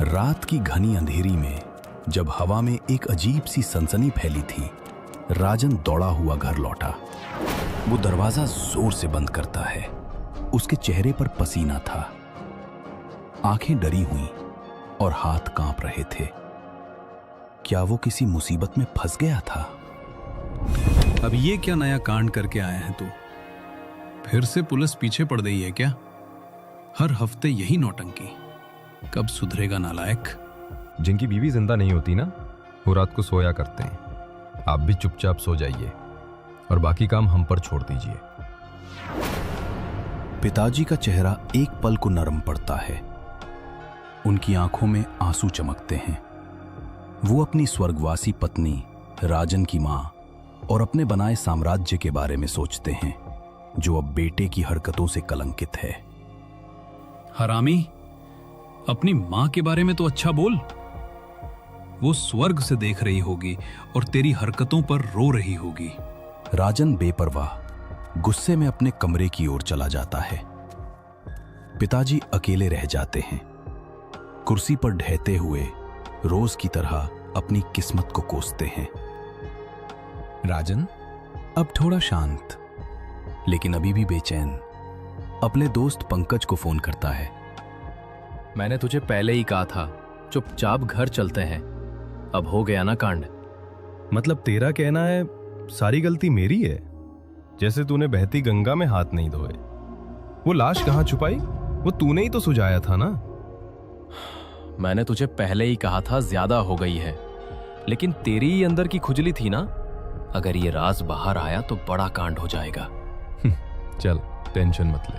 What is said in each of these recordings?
रात की घनी अंधेरी में जब हवा में एक अजीब सी सनसनी फैली थी, राजन दौड़ा हुआ घर लौटा। वो दरवाजा जोर से बंद करता है। उसके चेहरे पर पसीना था, आंखें डरी हुई और हाथ कांप रहे थे। क्या वो किसी मुसीबत में फंस गया था? अब ये क्या नया कांड करके आए हैं तू? फिर से पुलिस पीछे पड़ गई है क्या? हर हफ्ते यही नौटंकी। कब सुधरेगा नालायक? जिनकी बीवी जिंदा नहीं होती ना, वो रात को सोया करते हैं। आप भी चुपचाप सो जाइए और बाकी काम हम पर छोड़ दीजिए। पिताजी का चेहरा एक पल को नरम पड़ता है। उनकी आंखों में आंसू चमकते हैं। वो अपनी स्वर्गवासी पत्नी, राजन की मां और अपने बनाए साम्राज्य के बारे में सोचते हैं, जो अब बेटे की हरकतों से कलंकित है। हरामी, अपनी मां के बारे में तो अच्छा बोल। वो स्वर्ग से देख रही होगी और तेरी हरकतों पर रो रही होगी। राजन बेपरवाह गुस्से में अपने कमरे की ओर चला जाता है। पिताजी अकेले रह जाते हैं, कुर्सी पर ढहते हुए रोज की तरह अपनी किस्मत को कोसते हैं। राजन अब थोड़ा शांत, लेकिन अभी भी बेचैन, अपने दोस्त पंकज को फोन करता है। मैंने तुझे पहले ही कहा था, चुपचाप घर चलते हैं। अब हो गया ना कांड। मतलब तेरा कहना है सारी गलती मेरी है? जैसे तूने बहती गंगा में हाथ नहीं धोए। वो लाश कहाँ छुपाई? वो तूने ही तो सुझाया था ना। मैंने तुझे पहले ही कहा था ज्यादा हो गई है, लेकिन तेरी ही अंदर की खुजली थी ना। अगर ये राज बाहर आया तो बड़ा कांड हो जाएगा। चल टेंशन मत ले,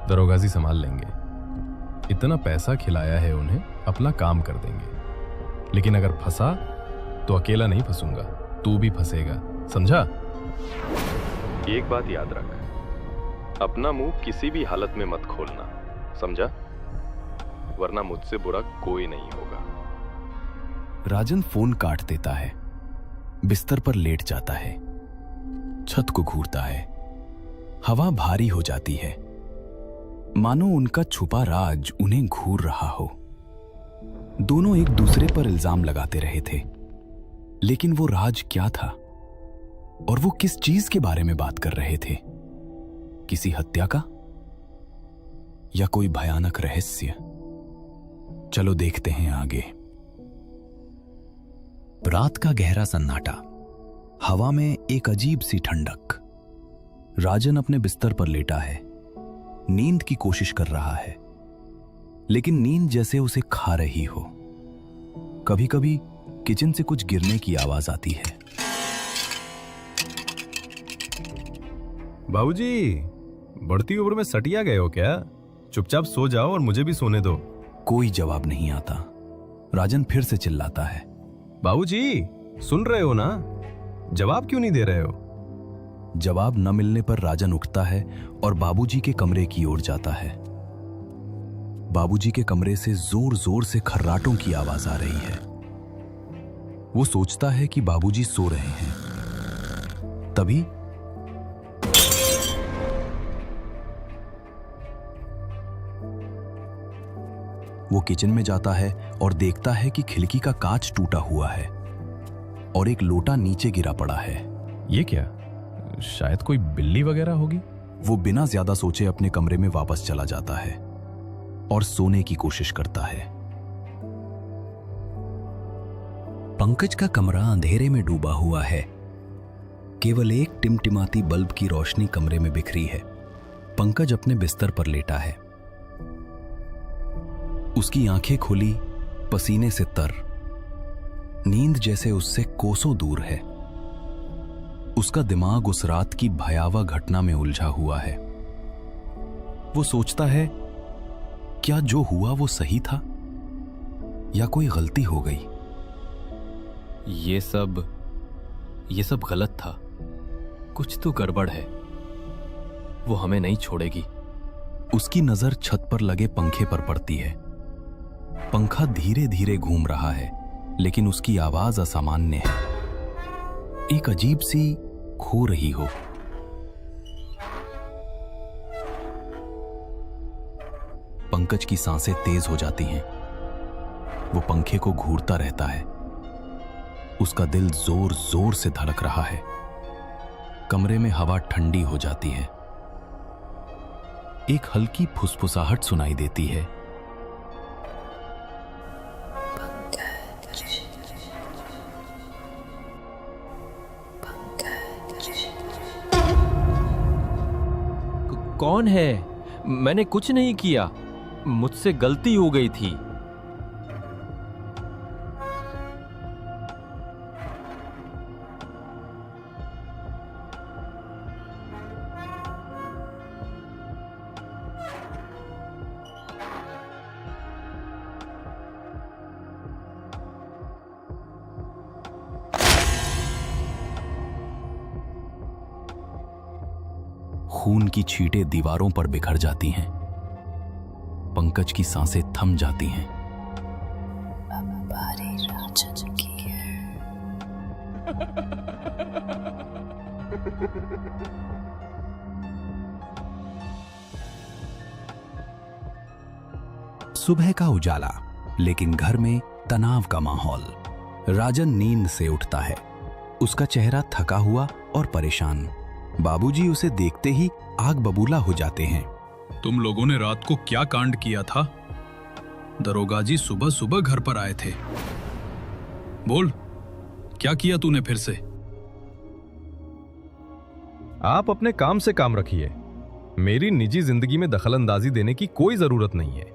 दरोगाजी संभाल लेंगे। इतना पैसा खिलाया है उन्हें, अपना काम कर देंगे। लेकिन अगर फंसा तो अकेला नहीं फंसूंगा, तू भी फंसेगा, समझा? एक बात याद रख, अपना मुंह किसी भी हालत में मत खोलना, समझा? वरना मुझसे बुरा कोई नहीं होगा। राजन फोन काट देता है, बिस्तर पर लेट जाता है, छत को घूरता है। हवा भारी हो जाती है, मानो उनका छुपा राज उन्हें घूर रहा हो। दोनों एक दूसरे पर इल्जाम लगाते रहे थे, लेकिन वो राज क्या था और वो किस चीज के बारे में बात कर रहे थे? किसी हत्या का या कोई भयानक रहस्य? चलो देखते हैं आगे। रात का गहरा सन्नाटा, हवा में एक अजीब सी ठंडक। राजन अपने बिस्तर पर लेटा है, नींद की कोशिश कर रहा है, लेकिन नींद जैसे उसे खा रही हो। कभी कभी किचन से कुछ गिरने की आवाज आती है। बाबूजी, बढ़ती उम्र में सटिया गए हो क्या? चुपचाप सो जाओ और मुझे भी सोने दो। कोई जवाब नहीं आता। राजन फिर से चिल्लाता है, बाबूजी, सुन रहे हो ना? जवाब क्यों नहीं दे रहे हो? जवाब न मिलने पर राजन उठता है और बाबूजी के कमरे की ओर जाता है। बाबूजी के कमरे से जोर जोर से खर्राटों की आवाज आ रही है। वो सोचता है कि बाबूजी सो रहे हैं। तभी वो किचन में जाता है और देखता है कि खिड़की का कांच टूटा हुआ है और एक लोटा नीचे गिरा पड़ा है। ये क्या? शायद कोई बिल्ली वगैरह होगी। वो बिना ज्यादा सोचे अपने कमरे में वापस चला जाता है और सोने की कोशिश करता है। पंकज का कमरा अंधेरे में डूबा हुआ है। केवल एक टिमटिमाती बल्ब की रोशनी कमरे में बिखरी है। पंकज अपने बिस्तर पर लेटा है, उसकी आंखें खुली, पसीने से तर। नींद जैसे उससे कोसों दूर है। उसका दिमाग उस रात की भयावह घटना में उलझा हुआ है। वो सोचता है, क्या जो हुआ वो सही था या कोई गलती हो गई? ये सब गलत था। कुछ तो गड़बड़ है। वो हमें नहीं छोड़ेगी। उसकी नजर छत पर लगे पंखे पर पड़ती है। पंखा धीरे धीरे घूम रहा है, लेकिन उसकी आवाज असामान्य है, एक अजीब सी खो रही हो। पंकज की सांसें तेज हो जाती हैं। वो पंखे को घूरता रहता है। उसका दिल जोर जोर से धड़क रहा है। कमरे में हवा ठंडी हो जाती है। एक हल्की फुसफुसाहट सुनाई देती है। कौन है? मैंने कुछ नहीं किया, मुझसे गलती हो गई थी। खून की छींटें दीवारों पर बिखर जाती हैं। पंकज की सांसें थम जाती हैं। बारी राजन की है। सुबह का उजाला, लेकिन घर में तनाव का माहौल। राजन नींद से उठता है। उसका चेहरा थका हुआ और परेशान। बाबूजी उसे देखते ही आग बबूला हो जाते हैं। तुम लोगों ने रात को क्या कांड किया था? दरोगा जी सुबह सुबह घर पर आए थे। बोल, क्या किया तूने फिर से? आप अपने काम से काम रखिए। मेरी निजी जिंदगी में दखलंदाजी देने की कोई जरूरत नहीं है।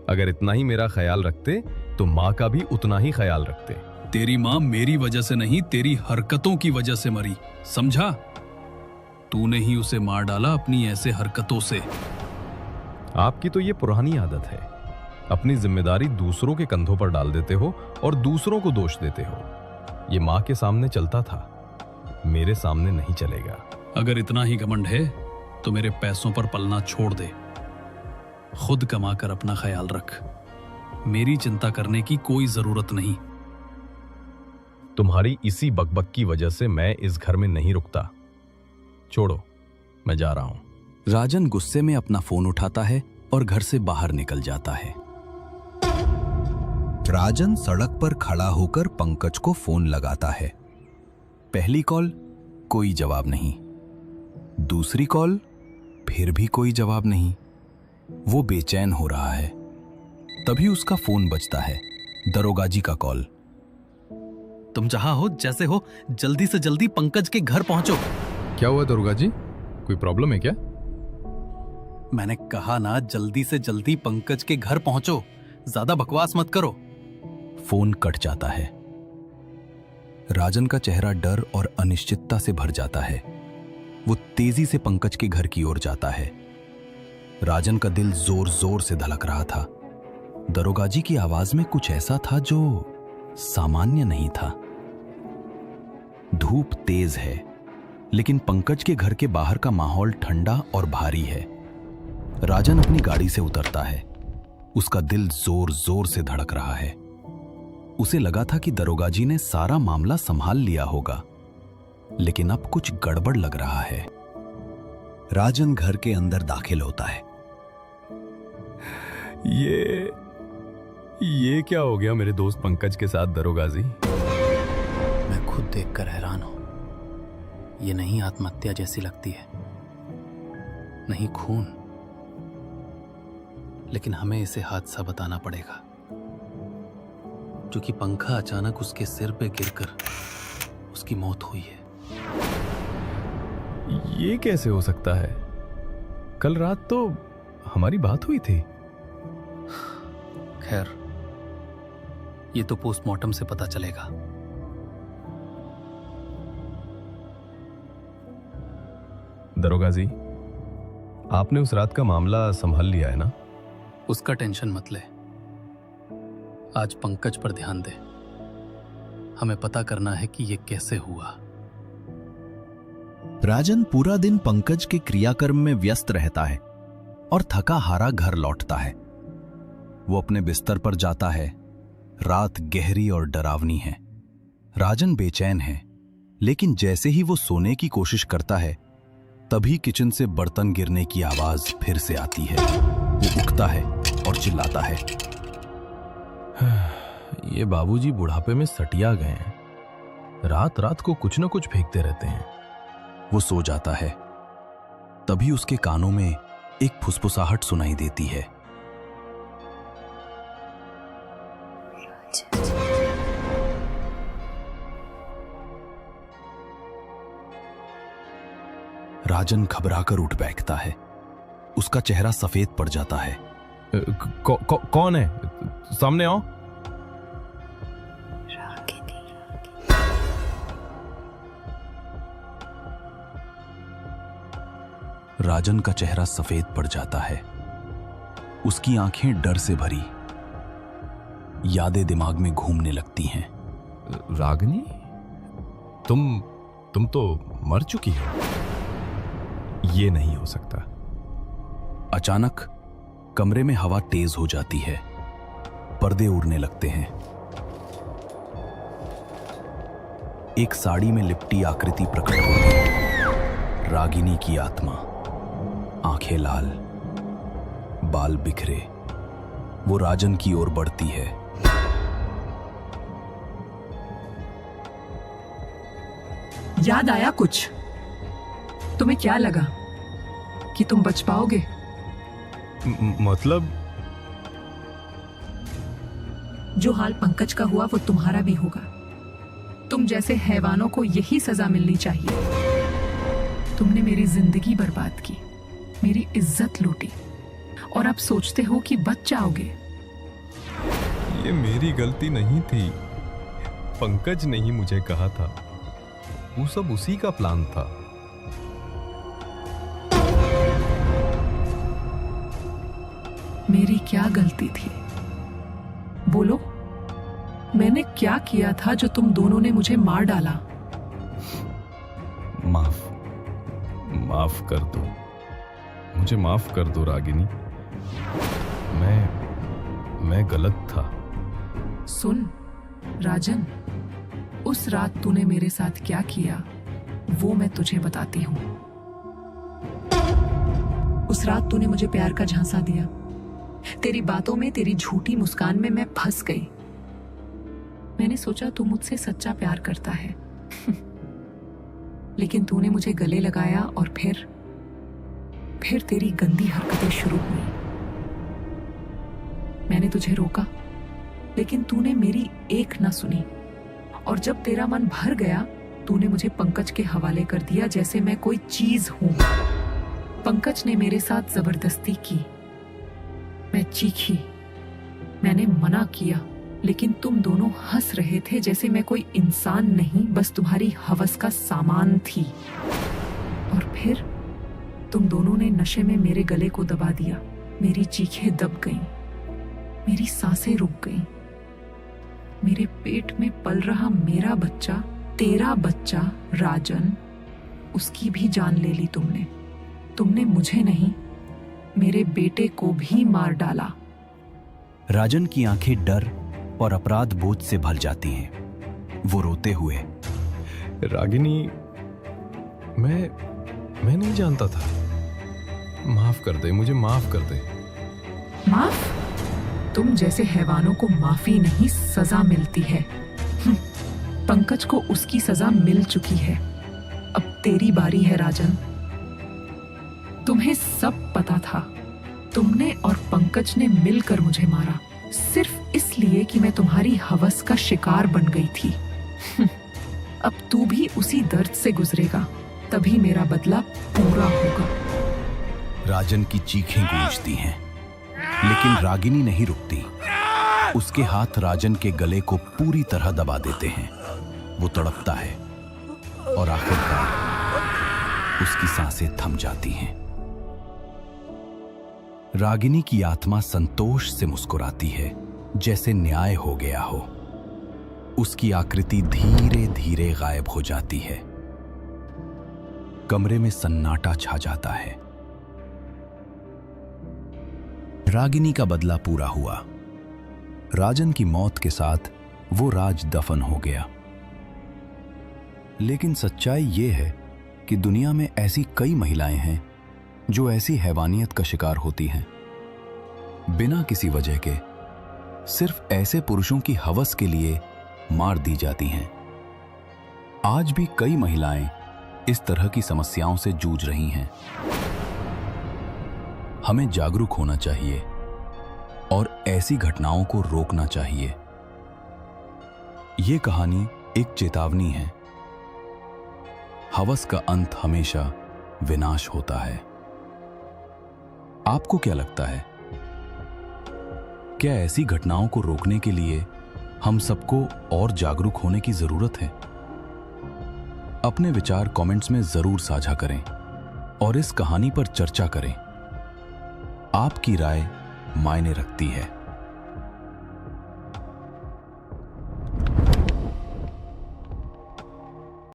अगर इतना ही मेरा ख्याल रखते तो माँ का भी उतना ही ख्याल रखते। तेरी माँ मेरी वजह से नहीं, तेरी हरकतों की वजह से मरी, समझा? तूने ही उसे मार डाला अपनी ऐसे हरकतों से। आपकी तो ये पुरानी आदत है। अपनी जिम्मेदारी दूसरों के कंधों पर डाल देते हो और दूसरों को दोष देते हो। ये माँ के सामने चलता था, मेरे सामने नहीं चलेगा। अगर इतना ही घमंड है तो मेरे पैसों पर पलना छोड़ दे। खुद कमाकर अपना ख्याल रख। मेरी चिंता करने की कोई जरूरत नहीं। तुम्हारी इसी बकबक की वजह से मैं इस घर में नहीं रुकता। छोड़ो, मैं जा रहा हूं। राजन गुस्से में अपना फोन उठाता है और घर से बाहर निकल जाता है। राजन सड़क पर खड़ा होकर पंकज को फोन लगाता है। पहली कॉल, कोई जवाब नहीं। दूसरी कॉल, फिर भी कोई जवाब नहीं। वो बेचैन हो रहा है। तभी उसका फोन बजता है। दरोगा जी का कॉल। तुम जहां हो, जैसे हो, जल्दी से जल्दी पंकज के घर पहुंचो। क्या हुआ दरोगा जी? कोई प्रॉब्लम है क्या? मैंने कहा ना, जल्दी से जल्दी पंकज के घर पहुंचो। ज्यादा बकवास मत करो। फोन कट जाता है। राजन का चेहरा डर और अनिश्चितता से भर जाता है। वो तेजी से पंकज के घर की ओर जाता है। राजन का दिल जोर जोर से धड़क रहा था। दरोगा जी की आवाज में कुछ ऐसा था जो सामान्य नहीं था। धूप तेज है, लेकिन पंकज के घर के बाहर का माहौल ठंडा और भारी है। राजन अपनी गाड़ी से उतरता है। उसका दिल जोर जोर से धड़क रहा है। उसे लगा था कि दरोगा जी ने सारा मामला संभाल लिया होगा, लेकिन अब कुछ गड़बड़ लग रहा है। राजन घर के अंदर दाखिल होता है। ये क्या हो गया मेरे दोस्त पंकज के साथ दरोगा जी? मैं खुद देखकर हैरान हूं। ये नहीं आत्महत्या जैसी लगती है, नहीं खून, लेकिन हमें इसे हादसा बताना पड़ेगा, क्योंकि पंखा अचानक उसके सिर पे गिरकर उसकी मौत हुई है। ये कैसे हो सकता है? कल रात तो हमारी बात हुई थी। खैर, ये तो पोस्टमार्टम से पता चलेगा। दरोगा जी, आपने उस रात का मामला संभाल लिया है ना? उसका टेंशन मत ले। आज पंकज पर ध्यान दे। हमें पता करना है कि ये कैसे हुआ। राजन पूरा दिन पंकज के क्रियाकर्म में व्यस्त रहता है और थका हारा घर लौटता है। वो अपने बिस्तर पर जाता है। रात गहरी और डरावनी है। राजन बेचैन है, लेकिन जैसे ही वो सोने की कोशिश करता है, तभी किचन से बर्तन गिरने की आवाज फिर से आती है। वो उठता है और चिल्लाता है, ये बाबूजी बुढ़ापे में सटिया गए हैं। रात रात को कुछ न कुछ फेंकते रहते हैं। वो सो जाता है। तभी उसके कानों में एक फुसफुसाहट सुनाई देती है। राजन घबराकर उठ बैठता है। उसका चेहरा सफेद पड़ जाता है। कौन है? सामने आओ। रागिनी। राजन का चेहरा सफेद पड़ जाता है। उसकी आंखें डर से भरी, यादें दिमाग में घूमने लगती हैं। रागिनी, तुम तो मर चुकी हो। ये नहीं हो सकता। अचानक कमरे में हवा तेज हो जाती है। पर्दे उड़ने लगते हैं। एक साड़ी में लिपटी आकृति प्रकट होती है। रागिनी की आत्मा, आंखें लाल, बाल बिखरे, वो राजन की ओर बढ़ती है। याद आया कुछ? तुम्हें क्या लगा कि तुम बच पाओगे? मतलब? जो हाल पंकज का हुआ वो तुम्हारा भी होगा। तुम जैसे हैवानों को यही सजा मिलनी चाहिए। तुमने मेरी जिंदगी बर्बाद की, मेरी इज्जत लूटी, और अब सोचते हो कि बच जाओगे। ये मेरी गलती नहीं थी। पंकज ने ही मुझे कहा था। वो सब उसी का प्लान था। मेरी क्या गलती थी? बोलो, मैंने क्या किया था जो तुम दोनों ने मुझे मार डाला? माफ कर दो। मुझे माफ कर दो रागिनी। मैं गलत था। सुन राजन, उस रात तूने मेरे साथ क्या किया वो मैं तुझे बताती हूं। उस रात तूने मुझे प्यार का झांसा दिया। तेरी बातों में, तेरी झूठी मुस्कान में मैं फंस गई। मैंने सोचा तू मुझसे सच्चा प्यार करता है। लेकिन तूने मुझे गले लगाया और फिर तेरी गंदी हरकतें शुरू हुई। मैंने तुझे रोका, लेकिन तूने मेरी एक ना सुनी। और जब तेरा मन भर गया, तूने मुझे पंकज के हवाले कर दिया जैसे मैं कोई चीज हूं। पंकज ने मेरे साथ जबरदस्ती की। मैं चीखी, मैंने मना किया, लेकिन तुम दोनों हंस रहे थे जैसे मैं कोई इंसान नहीं, बस तुम्हारी हवस का सामान थी। और फिर तुम दोनों ने नशे में मेरे गले को दबा दिया। मेरी चीखें दब गईं, मेरी सांसें रुक गईं। मेरे पेट में पल रहा मेरा बच्चा, तेरा बच्चा राजन, उसकी भी जान ले ली तुमने। तुमने मुझे नहीं, मेरे बेटे को भी मार डाला। राजन की आंखें डर और अपराध बोझ से भर जाती हैं। वो रोते हुए, रागिनी, मैं नहीं जानता था। माफ कर दे, मुझे माफ कर दे। माफ? तुम जैसे हैवानों को माफी नहीं, सजा मिलती है। पंकज को उसकी सजा मिल चुकी है। अब तेरी बारी है राजन। तुम्हें सब पता था। तुमने और पंकज ने मिलकर मुझे मारा, सिर्फ इसलिए कि मैं तुम्हारी हवस का शिकार बन गई थी। अब तू भी उसी दर्द से गुजरेगा, तभी मेरा बदला पूरा होगा। राजन की चीखें गूंजती हैं, लेकिन रागिनी नहीं रुकती। उसके हाथ राजन के गले को पूरी तरह दबा देते हैं। वो तड़पता है और आखिरकार उसकी सांसें थम जाती हैं। रागिनी की आत्मा संतोष से मुस्कुराती है, जैसे न्याय हो गया हो। उसकी आकृति धीरे धीरे गायब हो जाती है। कमरे में सन्नाटा छा जाता है। रागिनी का बदला पूरा हुआ। राजन की मौत के साथ वो राज दफन हो गया। लेकिन सच्चाई ये है कि दुनिया में ऐसी कई महिलाएं हैं जो ऐसी हैवानियत का शिकार होती हैं। बिना किसी वजह के सिर्फ ऐसे पुरुषों की हवस के लिए मार दी जाती हैं। आज भी कई महिलाएं इस तरह की समस्याओं से जूझ रही हैं। हमें जागरूक होना चाहिए और ऐसी घटनाओं को रोकना चाहिए। ये कहानी एक चेतावनी है। हवस का अंत हमेशा विनाश होता है। आपको क्या लगता है? क्या ऐसी घटनाओं को रोकने के लिए हम सबको और जागरूक होने की जरूरत है? अपने विचार कमेंट्स में जरूर साझा करें और इस कहानी पर चर्चा करें। आपकी राय मायने रखती है।